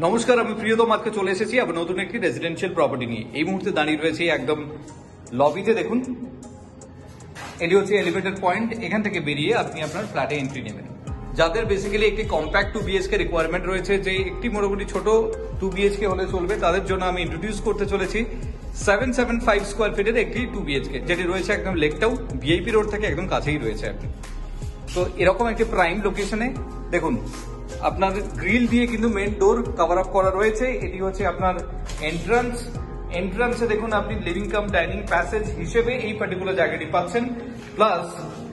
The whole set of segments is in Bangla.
নমস্কার, আমি প্রিয়তম আজকে চলে এসেছি আবার নতুন একটি রেসিডেন্সিয়াল প্রপার্টি নিয়ে। এই মুহূর্তে দাঁড়িয়ে রয়েছে একদম লবিতে। দেখুন, এটি হচ্ছে এলিভেটর পয়েন্ট। এখান থেকে বেরিয়ে আপনি আপনার ফ্ল্যাটে এন্ট্রি নেবেন। যাদের বেসিক্যালি একটি কম্প্যাক্ট 2 বিএইচকে রিকোয়ারমেন্ট রয়েছে, যে একটি মোটামুটি ছোট 2 বিএইচকে হলে চলবে, তাদের জন্য আমি ইন্ট্রোডিউস করতে চলেছি 775 স্কোয়ার ফিটের একটি 2 বিএইচকে, যেটি রয়েছে একদম লেক টাউন, ভিআইপি রোড থেকে একদম কাছেই রয়েছে আপনি। তো এরকম একটি প্রাইম লোকেশনে দেখুন, আপনার গ্রিল দিয়ে কিন্তু মেন ডোর কভার আপ করা রয়েছে। এটি হচ্ছে আপনার এন্ট্রান্সে দেখুন আপনি লিভিং কাম ডাইনিং প্যাসেজ হিসেবে এই পার্টিকুলার জায়গাটি পাচ্ছেন। প্লাস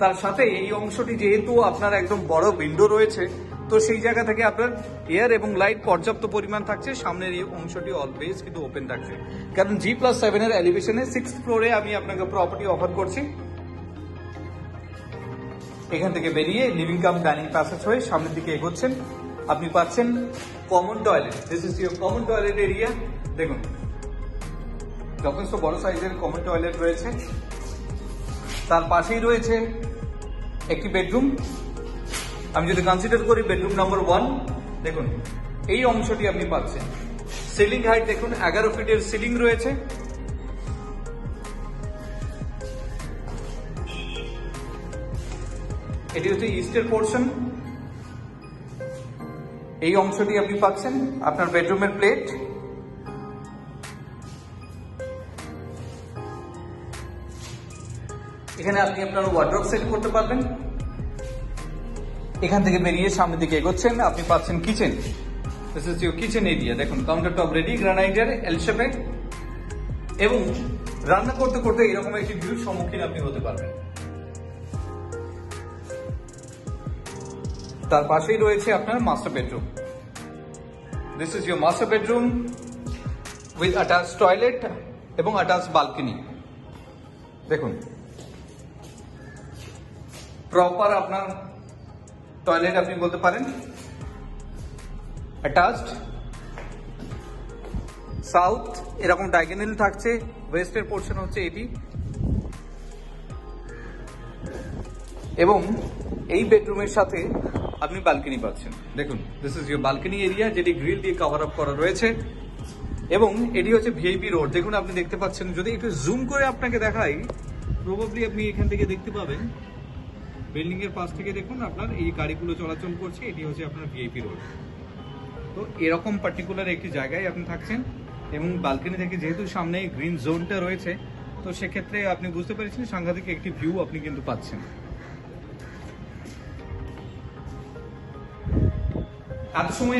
তার সাথে এই অংশটি যেহেতু আপনার একদম বড় উইন্ডো রয়েছে, তো সেই জায়গা থেকে আপনার এয়ার এবং লাইট পর্যাপ্ত পরিমাণ থাকছে। সামনের এই অংশটি অলওয়েজ কিন্তু ওপেন থাকছে, কারণ G+7 এর এলিভেশনে 6th ফ্লোরে আমি আপনাকে প্রপার্টি অফার করছি। এখান থেকে বেরিয়ে লিভিং কাম ডাইনিং প্যাসেজ হয়ে সামনের দিকে এগোচ্ছেন, আপনি পাচ্ছেন common toilet. This is your common toilet area. দেখুন, যথেষ্ট বড় সাইজের কমন টয়লেট রয়েছে। তার পাশেই রয়েছে একটি বেডরুম। আমি যদি কনসিডার করি বেডরুম নাম্বার 1, দেখুন এই অংশটি আপনি পাচ্ছেন। সিলিং হাইট দেখুন 11 ফিটের সিলিং রয়েছে। এটি হচ্ছে ইস্টের পোর্শন। এই অংশটি আপনি পাচ্ছেন আপনার বেডরুমের প্লেট। এখানে আপনি আপনার ওয়ার্ড্রপ সেট করতে পারবেন। এখান থেকে বেরিয়ে সামনের দিকে এগোচ্ছেন, আপনি পাচ্ছেন kitchen. This is your kitchen area. দেখুন, কাউন্টার টপ রেডি গ্রানাইটের এল শেপে, এবং রান্না করতে করতে এরকম একটি ভিউর সম্মুখীন আপনি হতে পারবেন। তার পাশেই রয়েছে আপনার master bedroom. This is your master bedroom with attach toilet এবং অ্যাটাচ বালকনি। দেখুন, প্রপার আপনার টয়লেট আপনি বলতে পারেন, অ্যাটাচড। সাউথ এরকম ডায়াগোনাল থাকছে, ওয়েস্টের পোর্শন হচ্ছে এটি, এবং এই বেডরুমের সাথে আপনি বালকনি পাচ্ছেন। দেখুন, this is your balcony area, যেটি গ্রিল দিয়ে কভার আপ করা রয়েছে, এবং এটি হচ্ছে ভিআইপি রোড। দেখুন, আপনি দেখতে পাচ্ছেন, যদি একটু জুম করে আপনাকে দেখাই, প্রবাবলি আপনি এখান থেকে দেখতে পাবেন বিল্ডিং এর পাশ থেকে। দেখুন, আপনার এই গাড়িগুলো চলাচল করছে, এটি হচ্ছে আপনার ভিআইপি রোড। তো এরকম পার্টিকুলার একটি জায়গায় আপনি থাকছেন, এবং বালকনি থেকে যেহেতু সামনে গ্রিন জোনটা রয়েছে, তো সেক্ষেত্রে আপনি বুঝতে পেরেছেন সাংঘাতিক একটি ভিউ আপনি কিন্তু পাচ্ছেন। এত সময়